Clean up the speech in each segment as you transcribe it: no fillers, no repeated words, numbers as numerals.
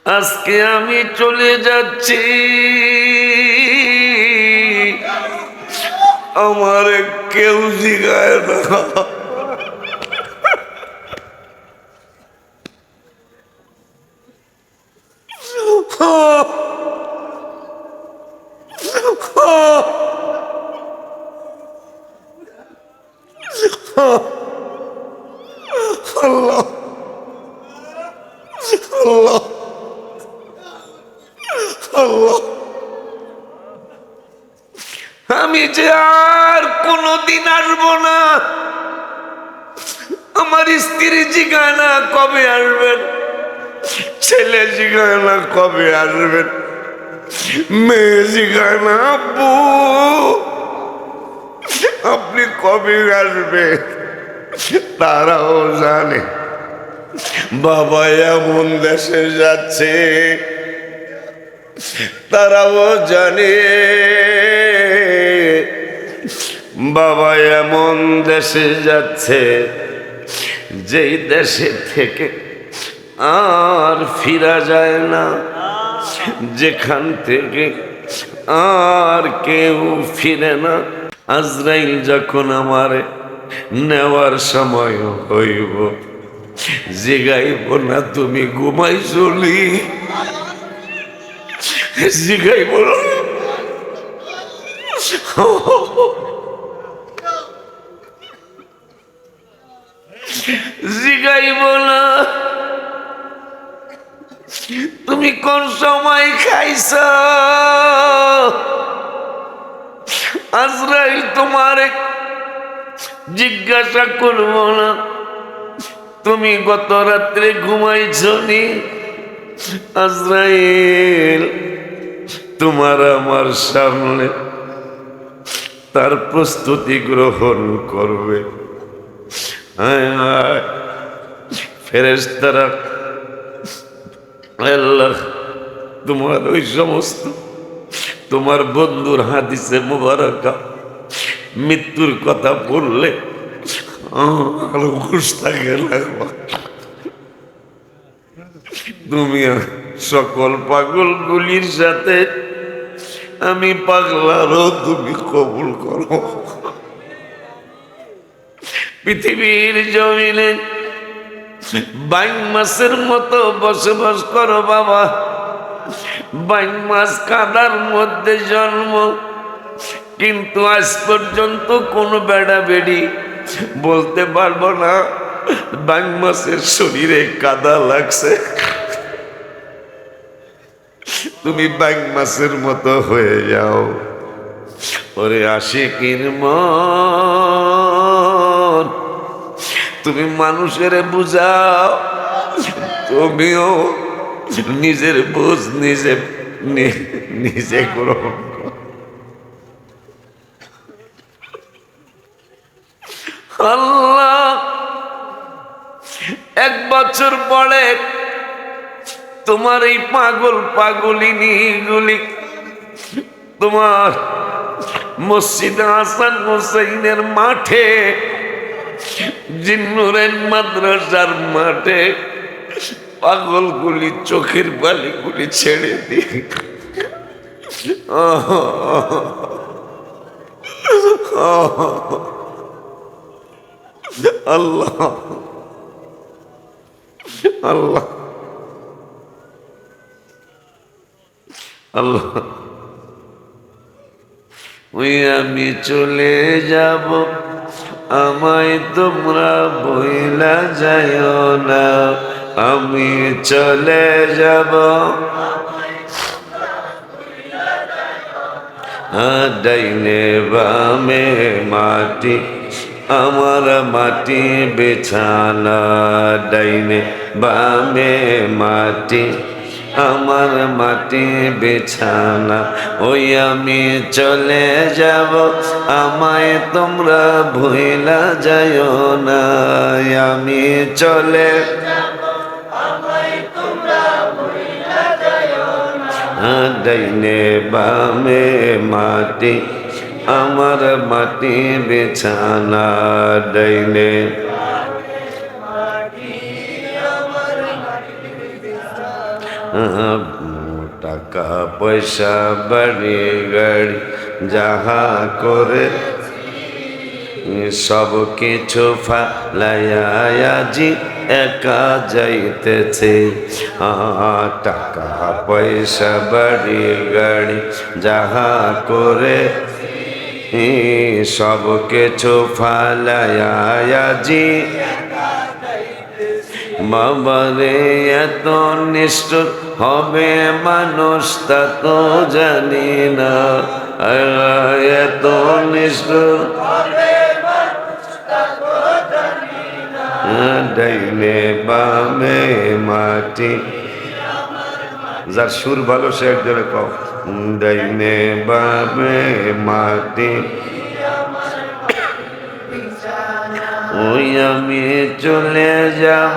আজকে আমি চলে যাচ্ছি, আমার কেউ জিগায় না। আল্লাহ আল্লাহ আল্লাহ, আমি যে আর কোনদিন আসবো না। আমার স্ত্রী জিগায় না কবে আসবেন, ছেলে জিগায় না কবে আসবেন, মেয়ে জিগায় না আব্বু আপনি কবে আসবেন। তারাও জানে বাবা এমন দেশে যাচ্ছে, তারাও জানে বাবা এমন দেশে যাচ্ছে যেই দেশে থেকে আর ফিরা যায় না, যেখান থেকে আর কেউ ফিরে না। আজরাইল যখন আমারে নেওয়ার সময় হইব, জিগাইব না তুমি ঘুমাইছলি, জিগাইব না জিগাইব না তুমি কোন সময় খাইছ। আজরাইল তোমারে জিজ্ঞাসা করব না তুমি গত রাত্রে ঘুমাইছনি। আজরাইল তোমার আমার সামনে তার প্রস্তুতি গ্রহণ করবে। ফেরেশতারা আল্লাহ তোমার ওই সমস্ত তোমার বন্ধুর হাদিসে মুবারাকা মৃত্যুর কথা বললে তুমি সকল পাগল গুলির সাথে আমি পাগলারও তুমি কবুল করো। পৃথিবীর জমিনে বাইন মাসের মতো বসবাস করো বাবা। বাইন মাস কাদার মধ্যে জন্ম, কিন্তু আজ পর্যন্ত কোনো বেড়া বেড়ি বলতে পারবো না বাইন মাসের শরীরে কাদা লাগছে। তুমি বাইন মাসের মতো হয়ে যাও। ওরে আশিকির মন, তুমি মানুষের বুঝাও, তুমিও নিজের বুঝ নিজে গ্রহণ করো। আল্লাহ 1 বছর পরে তোমার এই পাগলিনী গুলি তোমার মসজিদ হাসান হুসাইনের মাঠে, জিন্নুরের মাদ্রাসার মাঠে পাগলগুলি চোখের বালিগুলি ছেড়ে দিয়ে আল্লাহ আল্লাহ আল্লাহ, ওই আমি চলে যাব, আমায় তোমরা বইলা যাইও না। আমি চলে যাব, ডাইনে বামে মাটি আমার মাটি বেছানা, ডাইনে বামে মাটি আমার মাটি বেছানা। ওই আমি চলে যাব, আমায় তোমরা ভুইলা যাইও না। আমি চলে যাব, আমায় তোমরা ভুইলা যাইও না। ডাইনে বামে মাটি আমার মাটি বেছানা, ডাইনে টাকা পয়সা বাড়ি গাড়ি যাহা করে সব কিছু ফালাইয়া আজি একা যাইতেছে। টাকা পয়সা বাড়ি গাড়ি যাহা করে সব কিছু ফালাইয়া আজি বাবারে এত নিষ্ঠুর হবে মানুষ তা তো জানি না, এত নিষ্ঠুর ডাইনে বামে মাটি। যার সুর ভালো সে একজনে কও, ডাইনে বামে মাটি। ওই আমি চলে যাব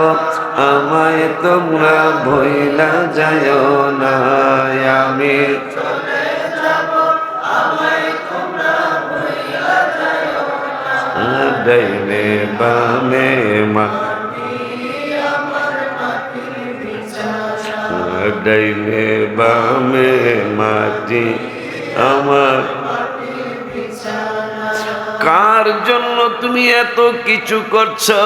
আমায় তোমরা ভইলা যায় না, আমি চলে যাব আমায় তোমরা ভইলা যায় না, ডাইনে বামে মাটি আমার মাটির বিছানা, ডাইনে বামে মাটি আমার। কার জন্য তুমি এত কিছু করছো?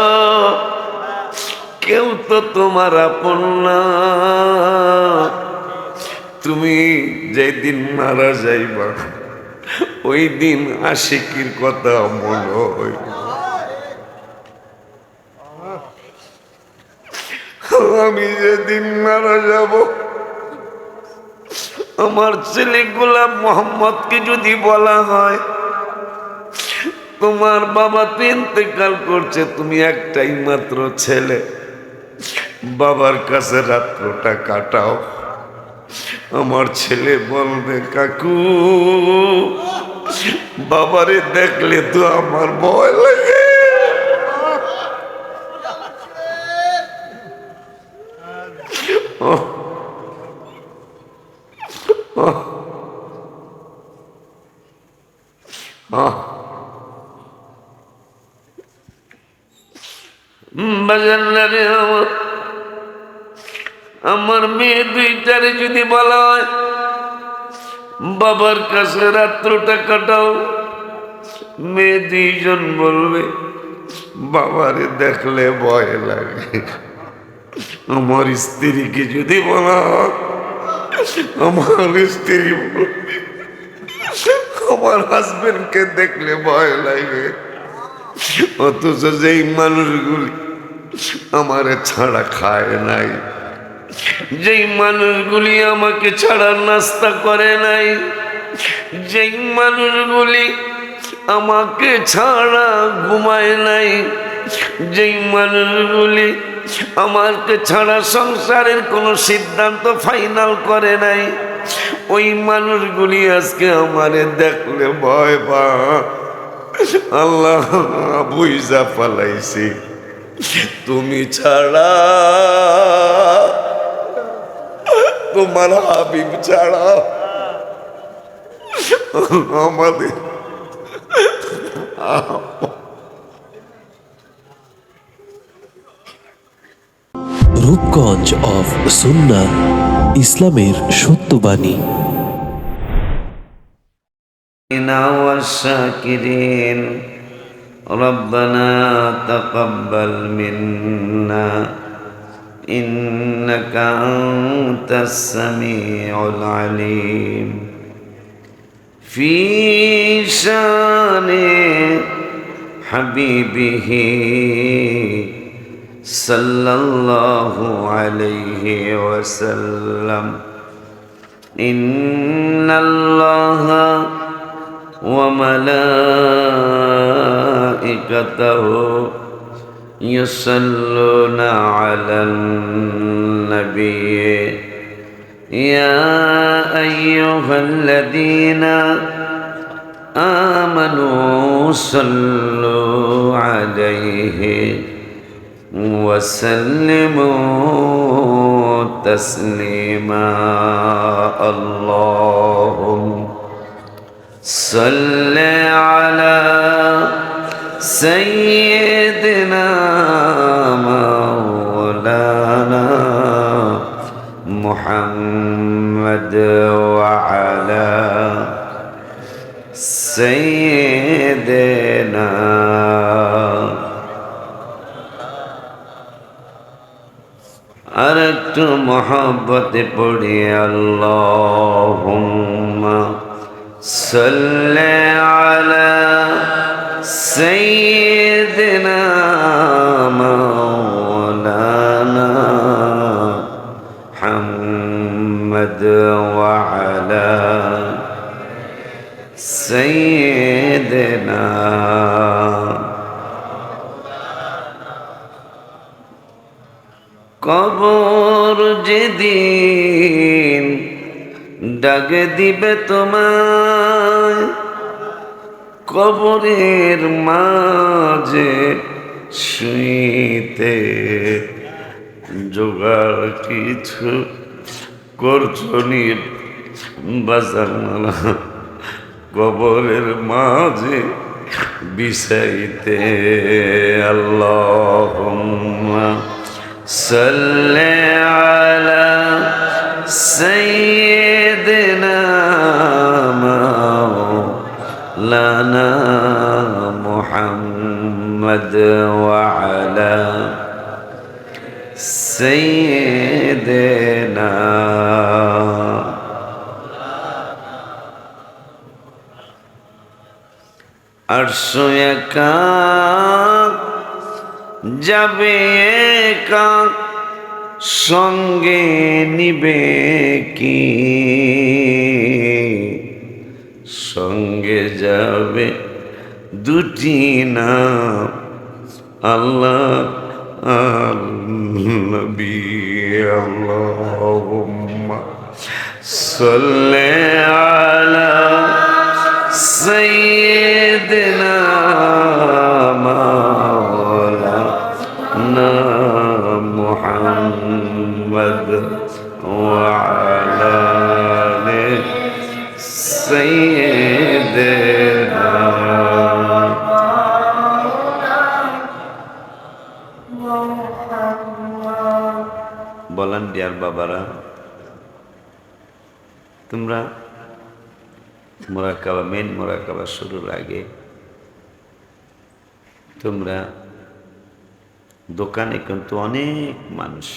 কেউ তো তোমার আপন না। তুমি যেদিন মারা যাইবা ওই দিন আশিকির কথা মনে হয়। আমি যেদিন মারা যাব আমার ছেলে গোলাম মোহাম্মদকে যদি বলা হয় তোমার বাবা তো ইন্তেকাল করছে, তুমি একটাই মাত্র ছেলে, বাবার কাছে রাত্রটা কাটাও। আমার ছেলে বলবে কাকু বাবারে দেখলে তো আমার ভয় লাগে। আমার মেয়ে দুইটারে যদি বলা হয় বাবার কাছে রাত্রটা কাটাও, মেয়ে দুইজন বলবে বাবারে দেখলে ভয় লাগে। আমার স্ত্রীকে যদি বলা হয় আমার স্ত্রী বলবে আমার হাজবেন্ডকে দেখলে ভয় লাগে। অথচ যেই মানুষগুলি আমারে ছাড়া খায় নাই, যেই মানুষগুলি আমাকে ছাড়া নাস্তা করে নাই, যেই মানুষগুলি আমাকে ছাড়া ঘুমায় নাই, যেই মানুষগুলি আমাকে ছাড়া সংসারের কোনো সিদ্ধান্ত ফাইনাল করে নাই, ওই মানুষগুলি আজকে আমারে দেখলে ভয় পা। আল্লাহ বুঝা পালাইছি তুমি ছাড়া, তোমার হাবিব ছাড়া আমাদের রূপগঞ্জ অফ সুন্নাহ, ইসলামের সত্যবাণী। والشاكرين ربنا تقبل منا إنك أنت السميع العليم في شان حبيبه صلى الله عليه وسلم إن الله وملائكته يصلون على النبي يا أيها الذين آمنوا صلوا عليه وسلموا تسليما اللهم صل على سيدنا مولانا محمد وعلى سيدنا أردت محبت پڑھی اللهم صل على سيدنا مولانا محمد وعلى سيدنا কবর যেদিন ডাক দিবে তোমায়, কবরের মাঝে শুইতে জোগাড় কিছু করছো নি বাজানা, কবরের মাঝে বিছাইতে। আল্লাহুম্মা সাল্লি আলা সাইয়্যিদিনা মাওলানা মুহাম্মদ ওয়া আলা সাইয়্যিদিনা। আরশ একা যাবে একা, সঙ্গে নিবে কি? সঙ্গে যাবে দুটি নাম, আল্লাহ আর নবী। আল্লাহুম্মা সাল্লি আলা সাইয়্যিদিনা মাওলানা মুহাম্মদ ওয়া আলা আলি সাইয়্যিদিনা। ভলান্টিয়ার বাবারা, তোমরা মোরাকাবা, মেন মোরাকাবা শুরুর আগে তোমরা দোকানে কিন্তু অনেক মানুষ,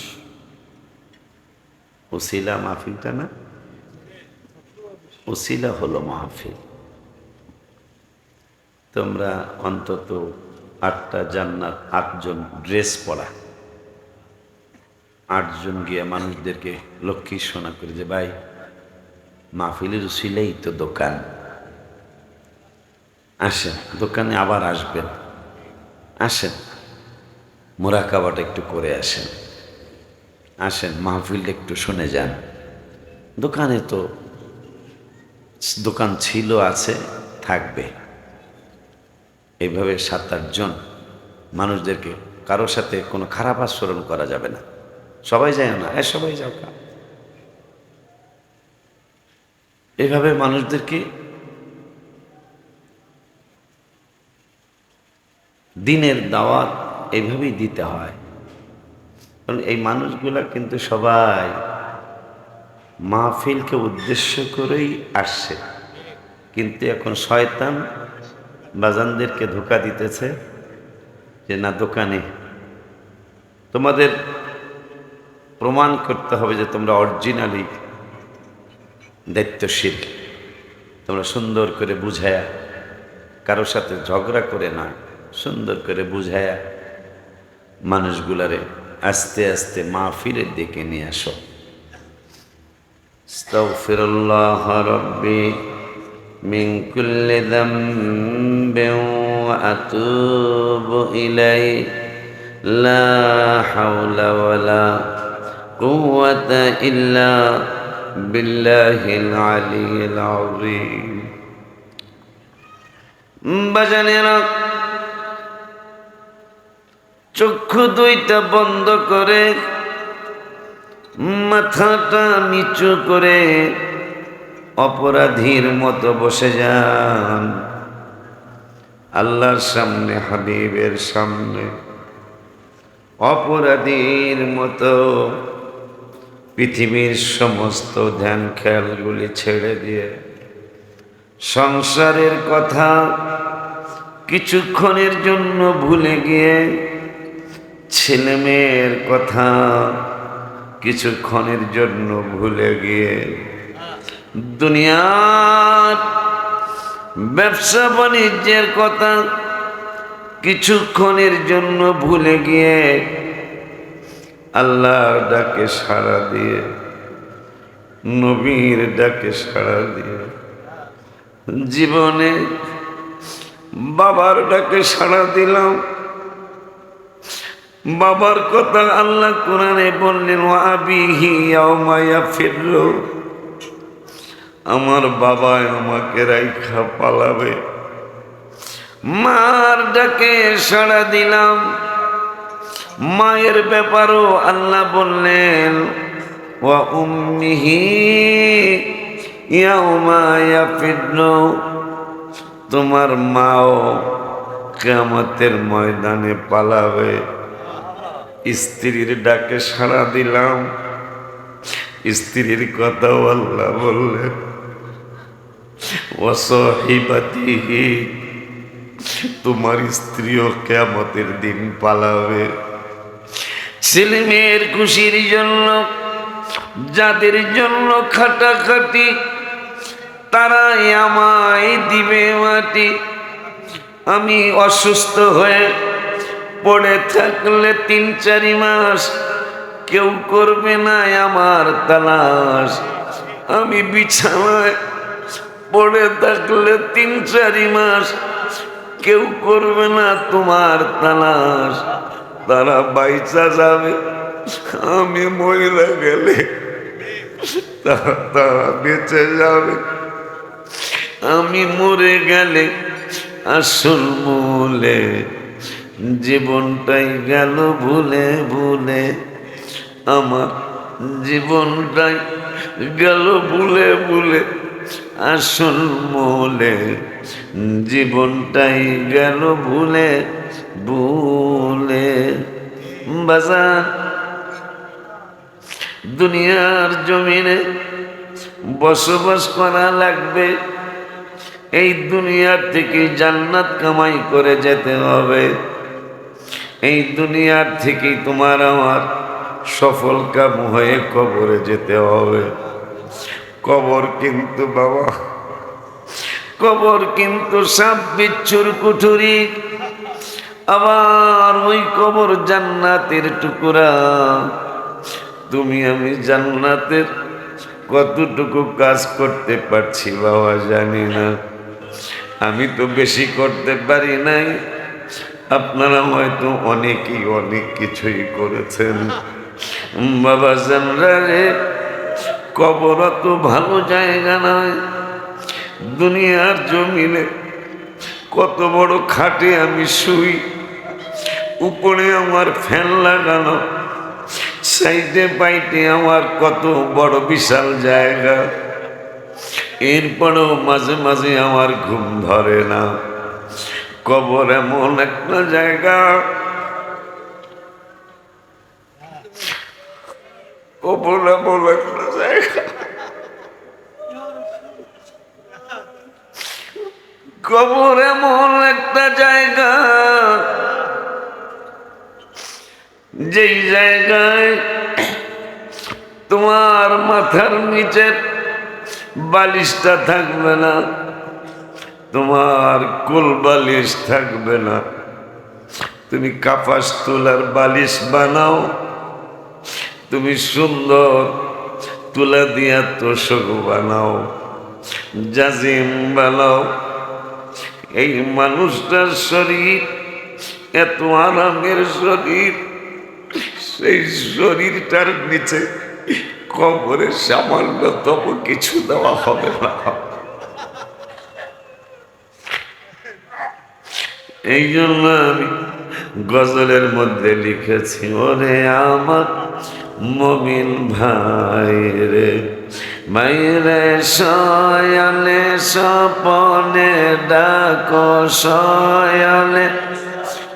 ওসিলা মাহফিলটা না, ওসিলা হলো মাহফিল। তোমরা অন্তত 8টা জান্নাত, 8 জন ড্রেস পরা, 8 জন গিয়ে মানুষদেরকে লক্ষ্মী শোনা করে যে ভাই মাহফিলের উসিলাই তো দোকান, আসেন দোকানে আবার আসবেন, আসেন মোরাকাবাটা একটু করে আসেন, আসেন মাহফিলটা একটু শুনে যান। দোকানে তো দোকান ছিল, আছে, থাকবে। এইভাবে 7-8 জন মানুষদেরকে কারোর সাথে কোনো খারাপ আচরণ করা যাবে না। সবাই যায় না, সবাই যাও কা, এইভাবে মানুষদেরকে দিনের দাওয়াত এইভাবেই দিতে হয়। কারণ এই মানুষগুলা কিন্তু সবাই মাহফিলকে উদ্দেশ্য করেই আসছে, কিন্তু এখন শয়তান বাজানদেরকে ধোঁকা দিতেছে যে না, দোকানে তোমাদের প্রমাণ করতে হবে যে তোমরা অরিজিনালি দায়িত্বশীল। তোমরা সুন্দর করে বুঝায়া, কারোর সাথে ঝগড়া করে না, সুন্দর করে বুঝায়া মানুষগুলারে আস্তে আস্তে মাহফিলের দিকে নিয়ে আসো। আস্তাগফিরুল্লাহ রাব্বি মিন কুল্লি যামবিন ওয়া আতুবু ইলাইহি লা হাওলা ওয়ালা কুওয়াতা ইল্লা বিল্লাহিল আলিয়্যিল আযীম। বাজানেরা, চক্ষু দুইটা বন্ধ করে মাথাটা নিচু করে অপরাধীর মতো বসে যান আল্লাহর সামনে, হাবিবের সামনে। অপরাধীর মতো পৃথিবীর সমস্ত ধ্যান খেয়ালগুলি ছেড়ে দিয়ে সংসারের কথা কিছুক্ষণের জন্য ভুলে গিয়ে, ছেলে মেয়ের কথা কিছুক্ষণের জন্য ভুলে গিয়ে, দুনিয়ার ব্যবসা বাণিজ্যের কথা কিছুক্ষণের জন্য ভুলে গিয়ে আল্লাহর ডাকে সাড়া দিয়ে, নবীর ডাকে সাড়া দিয়ে, জীবনে বাবার ডাকে সাড়া দিলাম। বাবার কথা আল্লাহ কোরআনে বললেন, ওয়া আবিহি ইয়াউমা ইয়াফিরু, আমার বাবা আমাকে রাইখা পালাবে। মার ডাকে সাড়া দিলাম। মায়ের ব্যাপারও আল্লাহ বললেন, ওয়া উম্মিহি ইয়াউমা ইয়াফিরু, তোমার মাও কিয়ামতের ময়দানে পালাবে। স্ত্রীর ডাকে সাড়া দিলাম। স্ত্রীর কথাও আল্লাহ বললেন, ওয়া সাহিবাতিহি, তোমার স্ত্রীও কিয়ামতের দিন পালাবে। ছেলে মেয়ের খুশির জন্য যাদের জন্য খাটাখাটি, তারাই আমায় দিবে মাটি। আমি অসুস্থ হয়ে পড়ে থাকলে 3-4 মাস কেউ করবে না আমার তালাশ। আমি বিছানায় পড়ে থাকলে 3-4 মাস কেউ করবে না তোমার তালাশ। তারা বাইচা যাবে, আমি মরে গেলে তারা বেঁচে যাবে। আমি মরে গেলে আসল মূলে জীবনটাই গেল ভুলে ভুলে, আমার জীবনটাই গেল ভুলে ভুলে, আসল মূলে জীবনটাই গেল ভুলে ভুলে। বাজার দুনিয়ার জমিনে বসবাস করা লাগবে। এই দুনিয়ার থেকে জান্নাত কামাই করে যেতে হবে। এই দুনিয়ার থেকে তোমার আমার সফল কাম হয়ে কবরে যেতে হবে। কবর কিন্তু বাবা, কবর কিন্তু সাপ বিচ্ছুর কুঠুরি। আবার ওই কবর জান্নাতের টুকরা। তুমি আমি জান্নাতের কতটুকু কাজ করতে পারছি বাবা জানি না। আমি তো বেশি করতে পারি নাই, আপনারা হয়তো অনেকেই অনেক কিছুই করেছেন। বাবা জানরে, কবর তো ভালো জায়গা নয়। দুনিয়ার জমিনে কত বড় খাটে আমি শুই, উপরে আমার ফ্যান লাগানো, সাইডে পাইটে আমার কত বড় বিশাল জায়গা। এরপরেও মাঝে মাঝে আমার ঘুম ধরে না। কবর এমন একটা জায়গা, কবর এমন একটা জায়গা, কবর এমন একটা জায়গা যেই জায়গায় তোমার মাথার নিচে বালিশটা থাকবে না, তোমার কোল বালিশ থাকবে না। তুমি কাপাস তুলার বালিশ বানাও, তুমি সুন্দর তুলা দিয়া তোষক বানাও, জাজিম বানাও। এই মানুষটার শরীর এত আরামের শরীর, সেই শরীরটার নিচে কবরে সামান্যতম কিছু দেওয়া হবে না। এই জন্য আমি গজলের মধ্যে লিখেছি, ওরে আমার মুমিন ভাই রে, মাইরে শয়ালে স্বপনে ডাকো, শয়ালে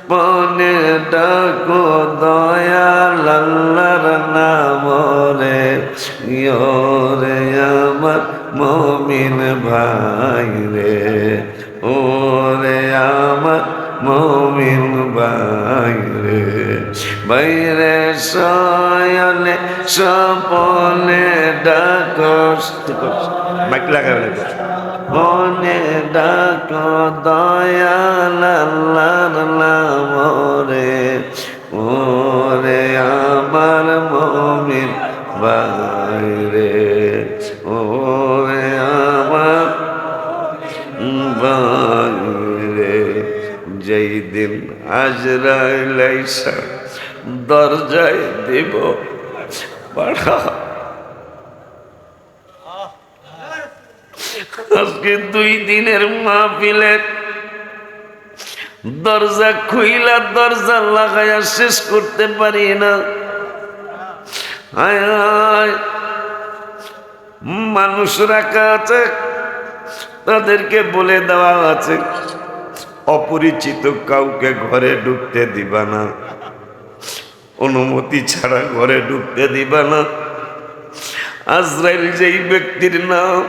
পনে ডাকো দয়াল আল্লাহর নাম রে ইয়োরে আমার মমিন ভাই রে ওরে আমার মমিন ভাই রে বাইরে সয়নে সপনে ডাকো মাইক লাগাবে মনে ডাকো দয়াল আল্লাহর নাম রে ওরে আমার মমিন ভাই রে ওরে আমার ভাই রে যেই দিন আজরাইল আইসা দরজায় দিব পাড়া আজকে 2 দিনের মাহফিলে দরজা খুইলা দরজা লাগাইয়া শেষ করতে পারি না। আয় আয় মানুষ রাখা আছে, তাদেরকে বলে দেওয়া আছে অপরিচিত কাউকে ঘরে ঢুকতে দিবা না, অনুমতি ছাড়া ঘরে ঢুকতে দিবা না। আজরাইল যেই ব্যক্তির নাম,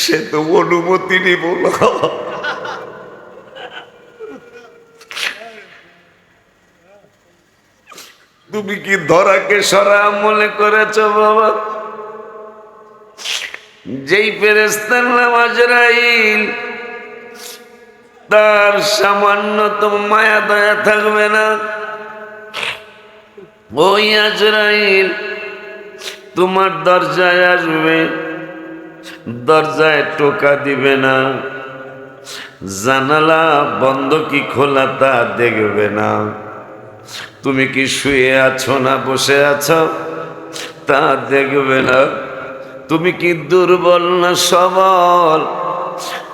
সে তো অনুমতি নিব না। তুমি কি ধরাকে সরা মনে করেছ বাবা? যেই ফেরেশতার নাম আজরাইল, তার সামান্যতম মায়া দয়া থাকবে না। ওই আজরাইল তোমার দরজায় আসবে, দরজায় টোকা দিবে না, জানালা বন্ধ কি খোলা তা দেখবে না, তুমি কি শুয়ে আছো না বসে আছো তা দেখবে না, তুমি কি দুর্বল না সবল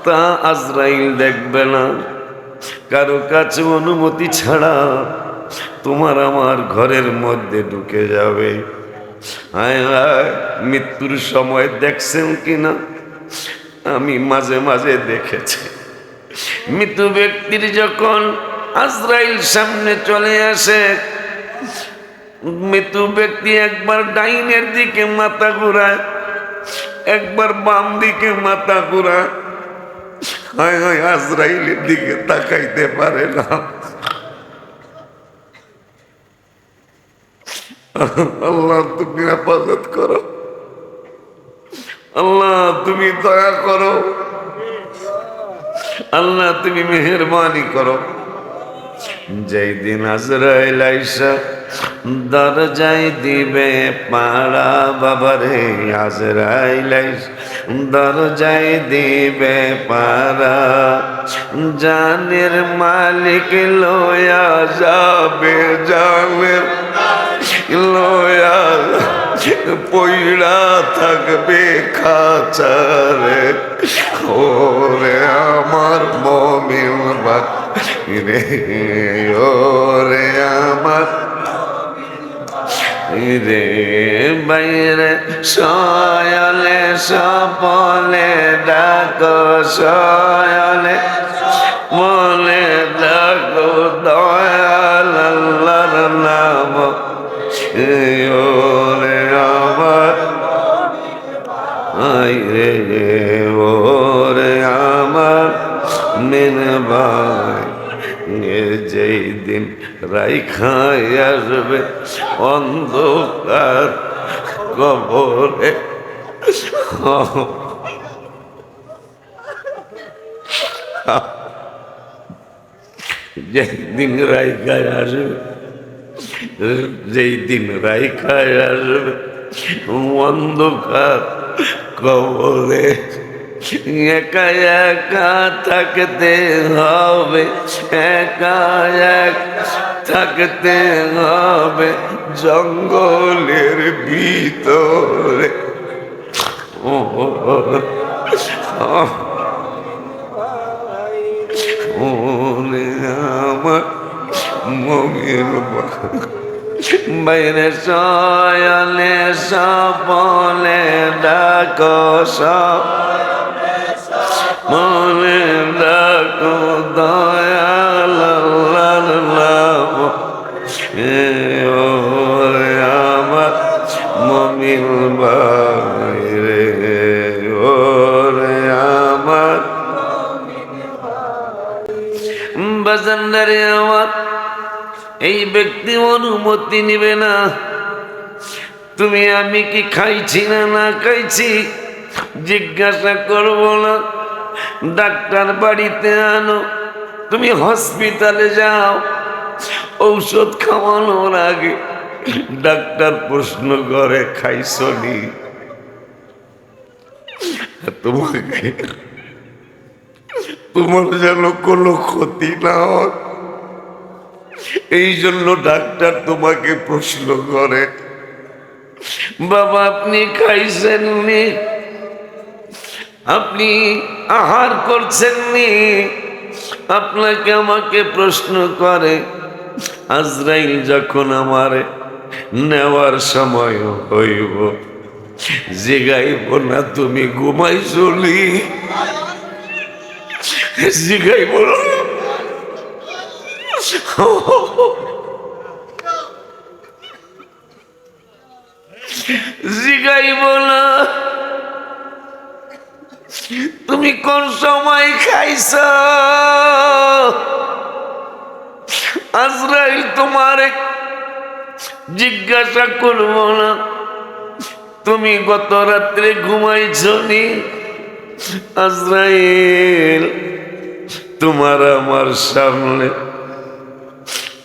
তা আজরাইল দেখবে না। কারো কাছে অনুমতি ছাড়া তোমার আমার ঘরের মধ্যে ঢুকে যাবে। হায় হায়, মৃত্যুর সময় দেখছেন কিনা? আমি মাঝে মাঝে দেখেছি, মৃত ব্যক্তির যখন আজরাইল সামনে চলে আসে, মৃত ব্যক্তি একবার ডাইনের দিকে মাথা ঘুরায়, একবার বাম দিকে মাথা ঘুরায়। হায় হায়, আজরাইলের দিকে তাকাইতে পারে না। আল্লাহ তুমি হেফাজত করো, আল্লাহ তুমি দয়া করো, আল্লাহ তুমি মেহেরবানি করো। যেই দিন আজরাইল আইসা দরজায় দিবে পাড়া, বাবারে আজরাইল আইসা দরজায় দিবে পাড়া, জানের মালিক লয়া যাবে, জানের লয়া পইড়া থাকবে খাঁচারে। ওরে আমার মমিন ভাই রে, ওরে আমার রে বাইরে সয়লে সপলে ডাকো, সয়লে মনে ডাকো দয়াল আল্লাহর নাম ওরে আমার আই রে, ওরে আমার মেন ভাই। যেই দিন রাইখায় আসবে অন্ধকার কবরে, যেই দিন রাইখায় আসবে, যেই দিন রাইখায় আসবে অন্ধকার কবরে, একা একা থাকতে হবে, একা এক থাকতে হবে জঙ্গলের ভিতরে। আমার মমিন বাইরে সয়নে সপনে ডাকো, সব মনে ডাকো দয়াল আল্লাহ। ব্যক্তি অনুমতি নিবে না। তুমি আমি কি খাইছি না না খাইছি জিজ্ঞাসা করবো না। ডাক্তার বাড়িতে আনো, তুমি হসপিটালে যাও, ঔষধ খাওয়ানোর আগে ডাক্তার প্রশ্ন করে খাইছো নি? তোমাকে তোমার যেন কোনো ক্ষতি না হয় এই জন্য ডাক্তার তোমাকে প্রশ্ন করে, বাবা আপনি খাইছেন নি? আপনি আহার করছেন নি? আপনাকে আমাকে প্রশ্ন করে। আজরাইল যখন আমারে নেওয়ার সময় হইব, জিগাইব না তুমি ঘুমাইছলি, জিগাইব না জিগাইব না তুমি কোন সময় খাইছ। আজরাইল তোমারে জিজ্ঞাসা করব না তুমি গত রাত্রে ঘুমাইছ নি। আজরাইল তোমার আমার সামনে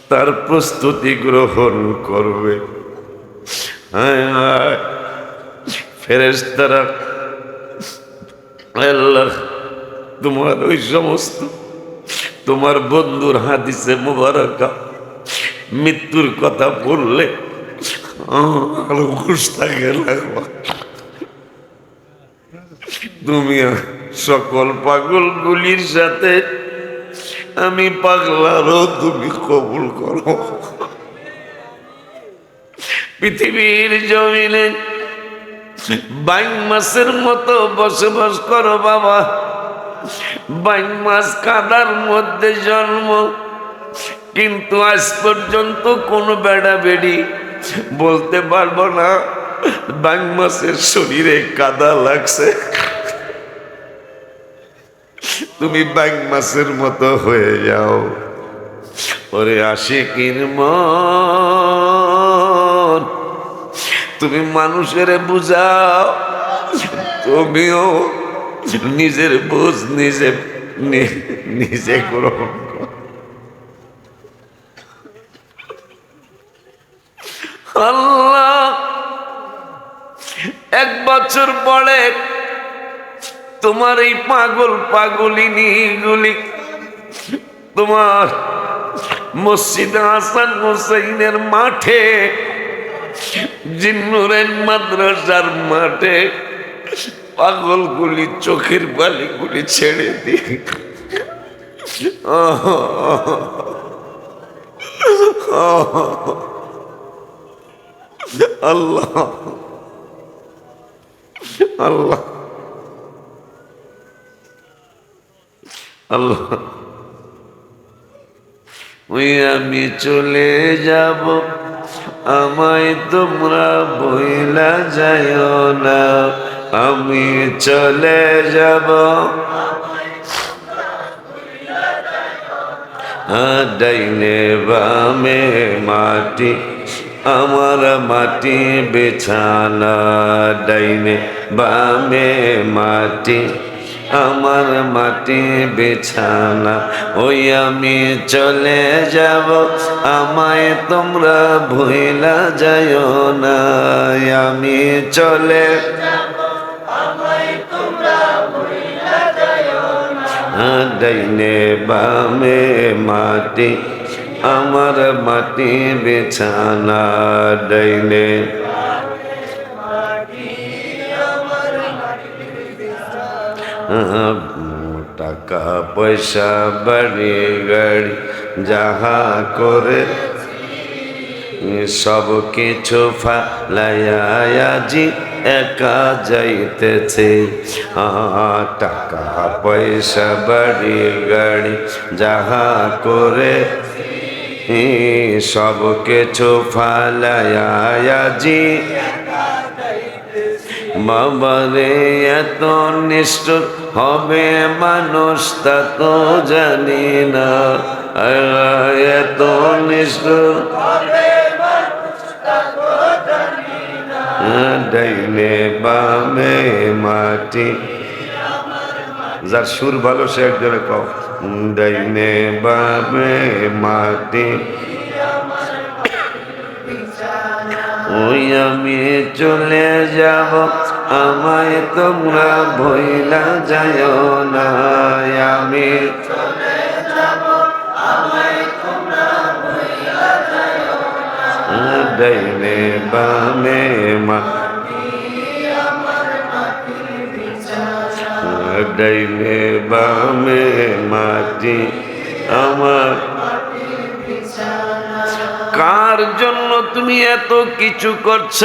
তার প্রস্তুতি গ্রহণ করবে। হায় হায় ফেরেশতারা আল্লাহ তোমার ওই সমস্ত তোমার বন্ধুর হাদিসে মুবারাকা মৃত্যুর কথা বললে তুমি সকল পাগলগুলির সাথে আমি পাগলারও তুমি কবুল করো। পৃথিবীর জমিনে বাইন মাসের মতো বসবাস করো বাবা। বাইন মাস কাদার মধ্যে জন্ম, কিন্তু আজ পর্যন্ত কোনো বেড়া বেড়ি বলতে পারবো না বাইন মাসের শরীরে কাদা লাগছে। তুমি বাইন মাসের মতো হয়ে যাও। ওরে আশিকির মন, তুমি মানুষের বুঝাও, তুমিও নিজের বুঝ নিজে গ্রহণ করো। আল্লাহ 1 বছর পরে তোমার এই পাগলিনী গুলি তোমার মসজিদে হাসান হুসাইনের মাঠে, জিন্নুরের মাদ্রাসার মাঠে পাগলগুলি চোখের বালিগুলি ছেড়ে দি। আল্লাহ আল্লাহ আল্লাহ ওই আমি চলে যাব, আমায় তোমরা বইলা যাইও না। আমি চলে যাব, ডাইনে বামে মাটি আমার মাটি বিছানা। ডাইনে বামে মাটি আমার মাটি বিছানা। ওই আমি চলে যাব, আমায় তোমরা ভুইলা যাইও না। আমি চলে ডাইনে বামে মাটি আমার মাটি বিছানা। ডাইনে টাকা পয়সা বাড়ি গাড়ি যাহা করে সব কিছু ফালাইয়াজি একা যাইতেছে। টাকা পয়সা বাড়ি গাড়ি যাহা করে সব কিছু ফালাইয়াজি বাবারে এত নিষ্ঠুর হবে মানুষ তা তো জানি না। এত নিষ্ঠুর ডাইনে বামে মাটি, যার সুর ভালো সে একজনে কও, ডাইনে বামে মাটি, ওই আমি চলে যাব, আমায় তোমরা ভইলা যায় না, আমি ডাইনে বামে ডাইনে বামে মাটি আমার। কার জন্য তুমি এত কিছু করছ?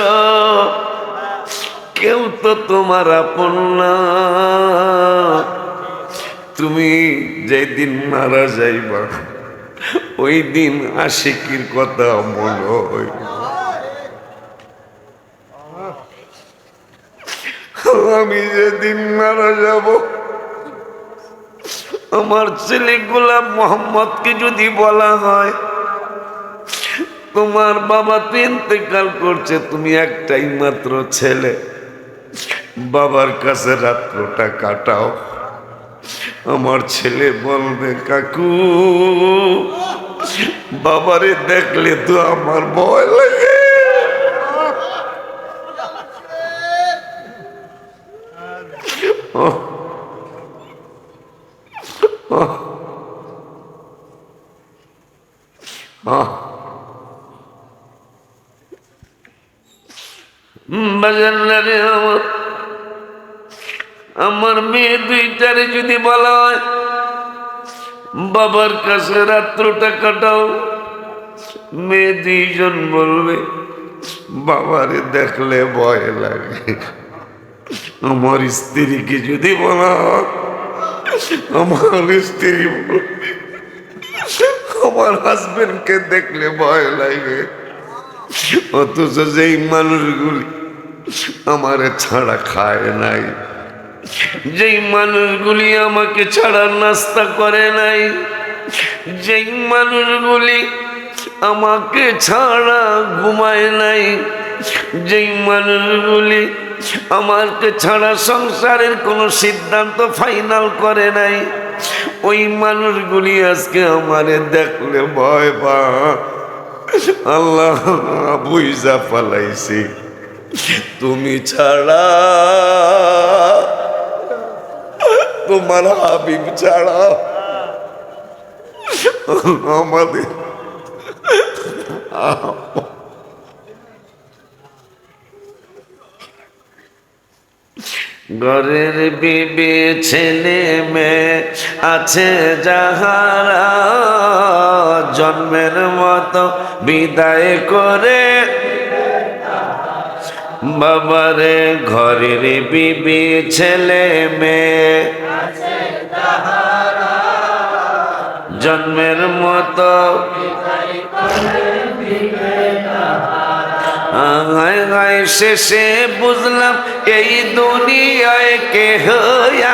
কেউ তো তোমার আপন না। তুমি যেদিন মারা যাইবা ওই দিন আশিকির কথা মনে হয়। আমি যেদিন মারা যাব আমার ছেলে গোলাম মোহাম্মদকে যদি বলা হয় তোমার বাবা তো ইন্তেকাল করছে, তুমি একটাই মাত্র ছেলে, বাবার কাছে রাত্রটা কাটাও, আমার ছেলে বলবে কাকু বাবারে দেখলে তো আমার ভয় লাগে। আমার মেয়ে দুইটারে যদি বলা হয় বাবার কাছে রাত্রটা কাটাও, মেয়ে দুইজন বলবে বাবারে দেখলে ভয় লাগে। আমার স্ত্রীকে যদি বলা হয় আমার স্ত্রী বলবে আমার হাজবেন্ডকে দেখলে ভয় লাগে। অথচ যেই মানুষগুলি আমারে ছাড়া খায় নাই, যেই মানুষগুলি আমাকে ছাড়া নাস্তা করে নাই, যেই মানুষগুলি আমাকে ছাড়া ঘুমায় নাই, যেই মানুষগুলি আমাকে ছাড়া সংসারের কোনো সিদ্ধান্ত ফাইনাল করে নাই, ওই মানুষগুলি আজকে আমারে দেখলে ভয় পা। আল্লাহ বুঝা পালাইছি তুমি ছাড়া, তোমার হাবিব ছাড়া আমাদের ঘরের বিবি ছেলে মেয়ে আছে যাহারা, জন্মের মতো বিদায় করে বাবারে। ঘরের বিবি ছেলে মেয়ে জন্মের মতো শেষে বুঝলাম এই দুনিয়ায় কেহ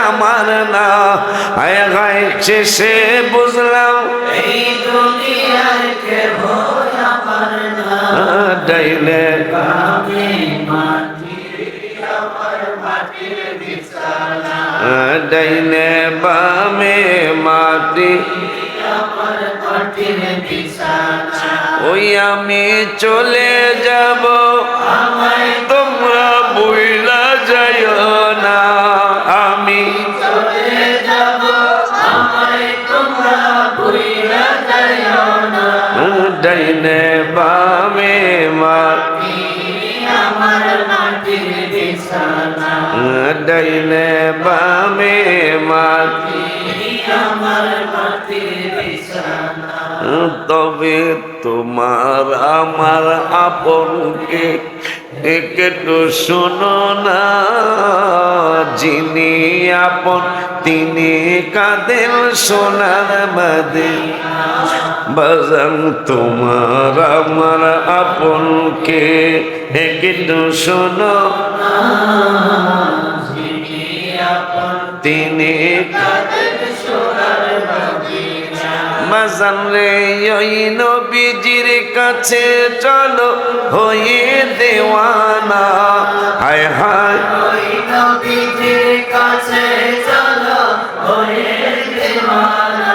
আমার না। শেষে বুঝলাম এই দুনিয়ায় কেহ আমার না। ডাইনে ডাইনে বামে মাটি, ওই আমি চলে যাব তোমরা ভুইলা যাইও না, আমি চলে যাব তোমরা ভুইলা যাইও না। ডাইনে বামে মাটি আমার মাটির বিছানা, ডাইনে বামে মাটি আমার মাটির বিছানা। তবে তোমার আমার আপনকে একটু শোনো না, যিনি আপন তিনি কাঁদেন সোনার মদিনা। বাজান তোমার আমার আপনকে একটু শোনো, তিনি কাঁদেন সোনার মদিনা। বাজান রে ওই নবীজির কাছে চলো হয়ে দেওয়ানা হায় হায় ওই নবীজির কাছে চলো হয়ে দেওয়ানা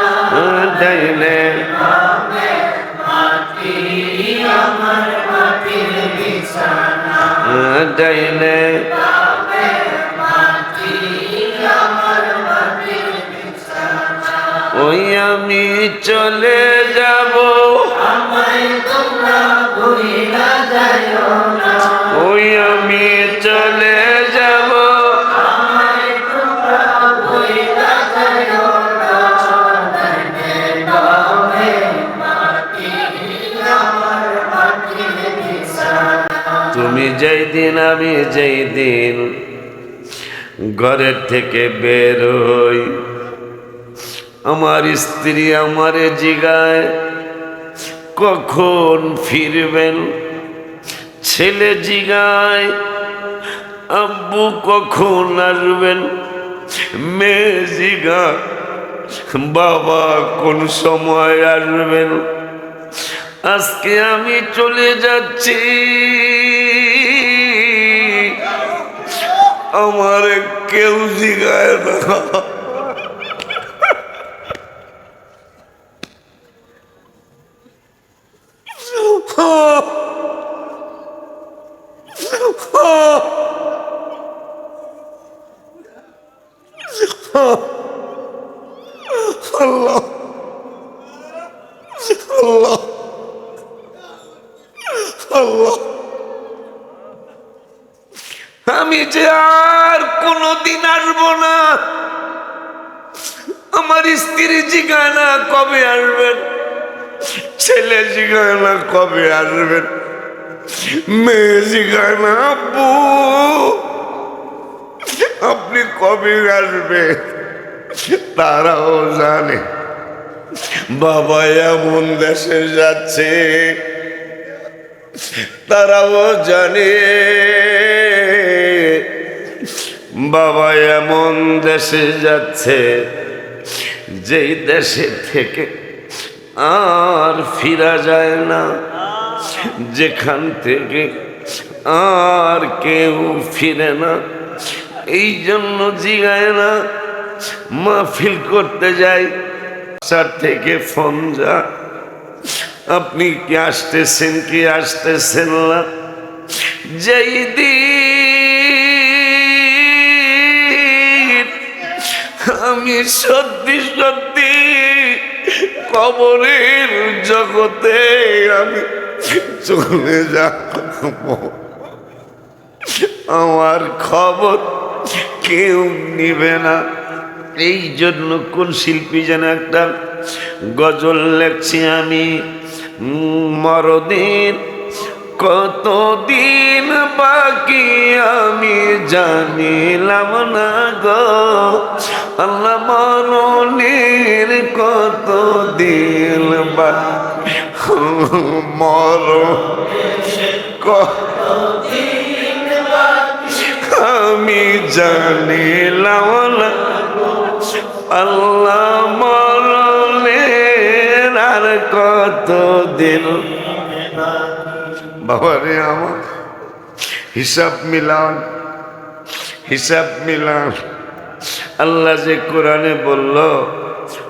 ডাইলে মাটি আমার মাটির বিছানা ডাইলে মাটি আমার মাটির বিছানা ওই আমি চলে যাব আমায় তোমরা ভুলিয়া যাইও না ওই আমি চলে যাব আমায় তোমরা ভুলিয়া যাইও না ডাইনে বামে মাটি আমার মাটির বিছানা তুমি যেই দিন আমি যেই দিন ঘরের থেকে বের হই আমার স্ত্রী আমারে জিগায় কখন ফিরবেন ছেলে জিগায় আব্বু কখন আসবেন মেয়ে জিগায় বাবা কোন সময় আসবেন আজকে আমি চলে যাচ্ছি আমার কেউ জিগায় না আল্লাহ আল্লাহ আল্লাহ আমি যে আর কোনদিন আসবো না আমার স্ত্রী জিগায় না কবে আসবেন ছেলে জিগায় না কবে আসবেন মেয়ে জিগায় না আব্বু আপনি কবে আসবে তারাও জানে বাবা এমন দেশে যাচ্ছে তারাও জানে বাবা এমন দেশে যাচ্ছে যেই দেশে থেকে আর ফিরা যায় না যেখান থেকে আর কেউ ফিরে না এই জন্য জিগায় না মাহফিল করতে যাই বাসার থেকে ফোন যা আপনি কি আসতেছেন কি আসতেছেন না যেই দিন আমি সত্যি সত্যি কবরের জগতে আমি চলে যাব আমার খবর কেউ নিবে না এই জন্য কোন শিল্পী যেন একটা গজল লেখছি আমি মরদিন কতদিন বাকি আমি জানিলাম না গো আল্লাহ মরণের কতদিন বাকি মর আমি জানিলাম না আল্লাহ মরণের আর কতদিন বাবারে আমার হিসাব মিলান হিসাব মিলান আল্লাহ যে কোরআনে বলল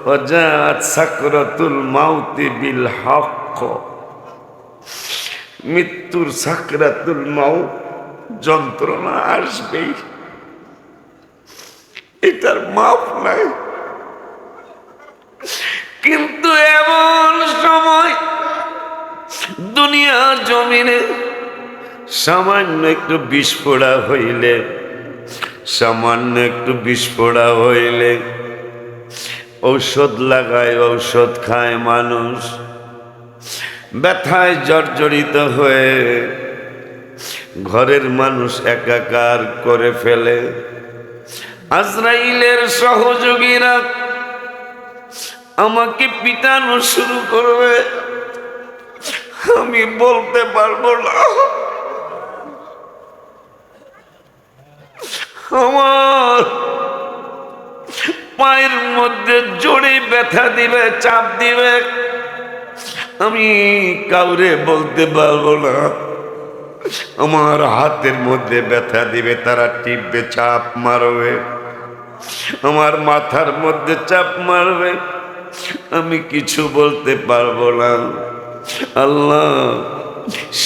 ওয়াজাত সাকরাতুল মাউতি বিল হক মৃত্যুর সাকরাতুল মাউত যন্ত্রণা আসবেই এটার মাপ নাই কিন্তু এমন সময় দুনিয়া জমিনে সামান্য একটু বিস্ফোরা হইলে সামান্য একটু বিস্ফোরা হইলে ঔষধ লাগায় ঔষধ খায় মানুষ ব্যথায় জর্জরিত হয়ে ঘরের মানুষ একাকার করে ফেলে আজরাইলের সহযোগীরা আমাকে পিটানো শুরু করবে আমি বলতে পারবো না আমার পায়ের মধ্যে জোরে ব্যথা দিবে, চাপ দিবে, আমি কাউরে বলতে পারবো না। আমার হাতের মধ্যে ব্যথা দিবে, তারা টিপবে, চাপ মারবে, আমার মাথার মধ্যে চাপ মারবে, আমি কিছু বলতে পারবো না। আল্লাহ,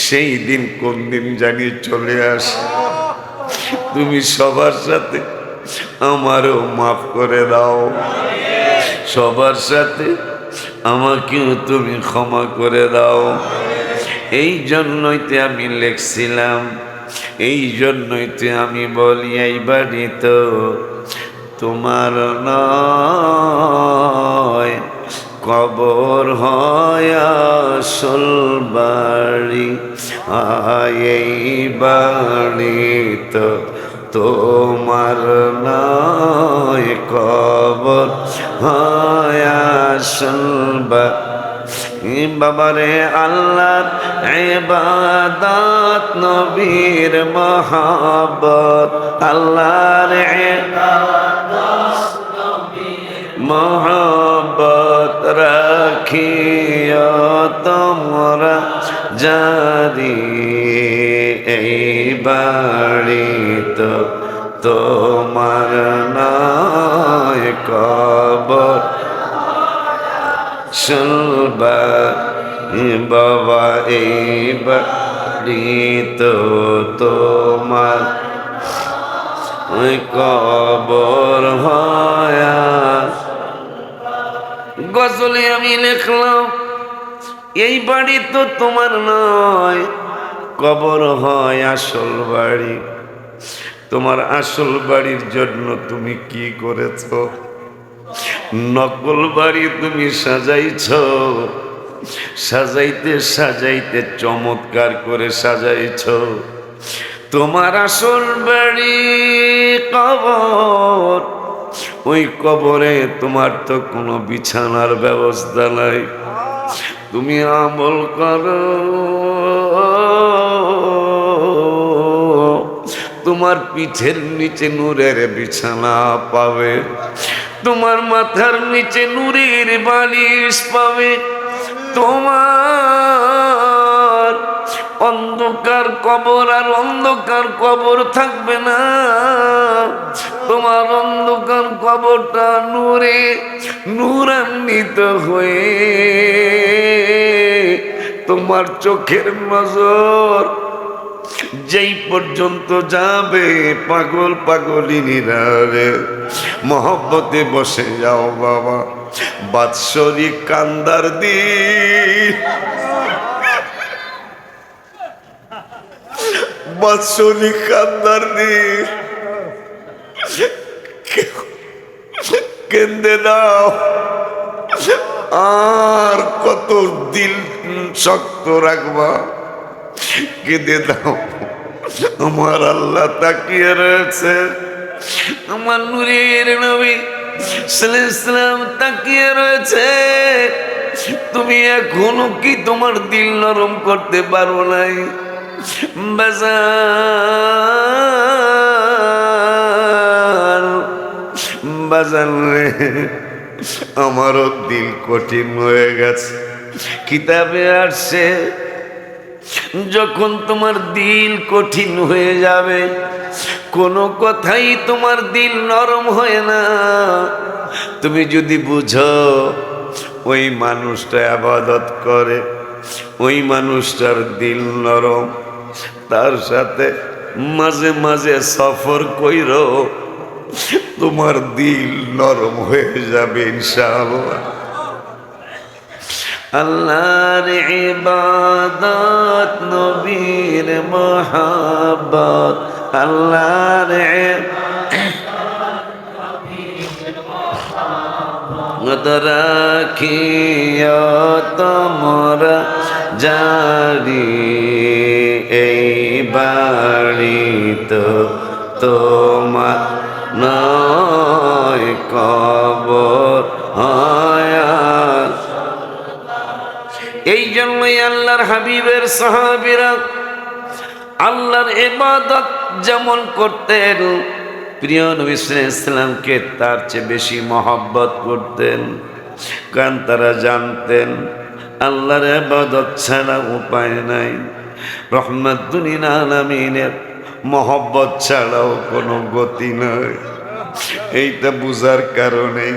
সেই দিন কোন দিন জানি চলে আসে, তুমি সবার সাথে আমারও মাফ করে দাও, সবার সাথে আমাকেও তুমি ক্ষমা করে দাও। এই জন্যইতে আমি লিখছিলাম, এই জন্যইতে আমি বলি এই বাড়ি তো তোমার নয়, কবর হয় আসল বাড়ি। এই বাড়ি তো তোমার নয়, কবর হয় আসল বাড়ি। বাবারে আল্লাহর ইবাদত, নবীর মহব্বত, আল্লাহর মহব্বত রাখিও তোমরা জারি। এই বাড়ি তো তোমার নয়, কবর শুনবা বাবা। এই বাড়ি তো তোমার কবর হয়। গজলে আমি লিখলাম, এই বাড়ি তো তোমার নয়, কবর হয় আসল বাড়ি। তোমার আসল বাড়ির জন্য তুমি কি করেছ? নকল বাড়ি তুমি সাজাইছ, সাজাইতে সাজাইতে চমৎকার করে সাজাইছ। তোমার আসল বাড়ি কবর, ওই কবরে তোমার তো কোনো বিছানার ব্যবস্থা নাই। তুমি আমল করো, তোমার পিঠের নিচে নূরের বিছানা পাবে, তোমার মাথার নিচে নূরের বালিশ পাবে। তোমার অন্ধকার কবর আর অন্ধকার কবর থাকবে না, তোমার অন্ধকার কবরটা নূরে নূরান্বিত হয়ে তোমার চোখের নজর যেই পর্যন্ত যাবে, পাগল পাগলিনীরা রে মহব্বতে বসে যাও বাবা। বাৎসরিক কান্দার দিন, বাৎসরিক কান্দার দিন, কেন্দে দাও। আর কত দিল শক্ত রাখবা, কেঁদে দাও। আমার আল্লাহ তাকিয়ে রয়েছে, আমার নূরের নবী সাল্লাল্লাহু আলাইহি ওয়াসাল্লাম তাকিয়ে রয়েছে। তুমি এখনো কি তোমার দিল নরম করতে পারো নাই? বাজার বাজার রে, আমারও দিল কঠিন হয়ে গেছে। কিতাবে আসছে, যখন তোমার দিল কঠিন হয়ে যাবে, কোনো কথাই তোমার দিল নরম হয় না। তুমি যদি বুঝো ওই মানুষটা ইবাদত করে, ওই মানুষটার দিল নরম, তার সাথে মাঝে মাঝে সফর কইরো, তোমার দিল নরম হয়ে যাবে ইনশাআল্লাহ। আল্লাহর ইবাদত, নবীর মহব্বত, আল্লাহর ইবাদত রাখিও তোমরা জারি। এই বাড়ি তো তোমার নয়, কবর হয়। এই জন্যই আল্লাহর হাবিবের সাহাবীরা আল্লাহর ইবাদত যেমন করতেন, প্রিয় নবী সাল্লাল্লাহু আলাইহি ওয়াসাল্লামকে তার চেয়ে বেশি মহব্বত করতেন, কারণ তারা জানতেন আল্লাহর ইবাদত ছাড়া উপায় নাই, রহমাতুল লিল আলামিনের মহব্বত ছাড়াও কোনো গতি নাই। এইটা বুঝার কারণে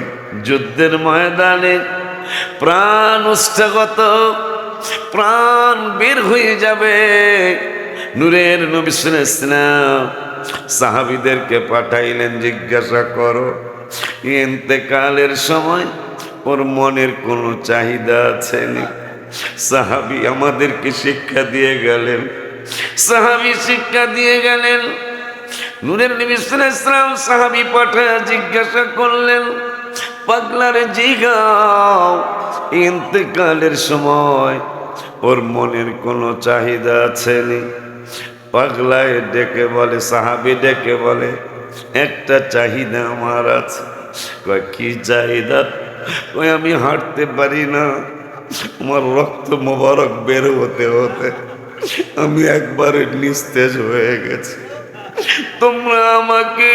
যুদ্ধের ময়দানে প্রাণ উষ্ঠাগত, প্রাণ বের হয়ে যাবে, নূরের নবী সাল্লাল্লাহু আলাইহি ওয়াসাল্লাম সাহাবীদেরকে পাঠাইলেন, জিজ্ঞাসা করো ইন্তেকালের সময় ওর মনের কোনো চাহিদা আছে নি? সাহাবী আমাদেরকে শিক্ষা দিয়ে গেলেন, সাহাবী শিক্ষা দিয়ে গেলেন। নূরের নবী সাল্লাল্লাহু আলাইহি ওয়াসাল্লাম সাহাবী পাঠায়া জিজ্ঞাসা করলেন, পাগলারে জিগাও ইন্তেকালের সময় ওর মনের কোনো চাহিদা আছে নি? পাগলায় ডেকে বলে, সাহাবী ডেকে বলে, একটা চাহিদা আমার আছে। কয় কি চাহিদা? কই আমি হাঁটতে পারি না, আমার রক্ত মোবারক বের হতে হতে আমি একবারে নিস্তেজ হয়ে গেছি, তোমরা আমাকে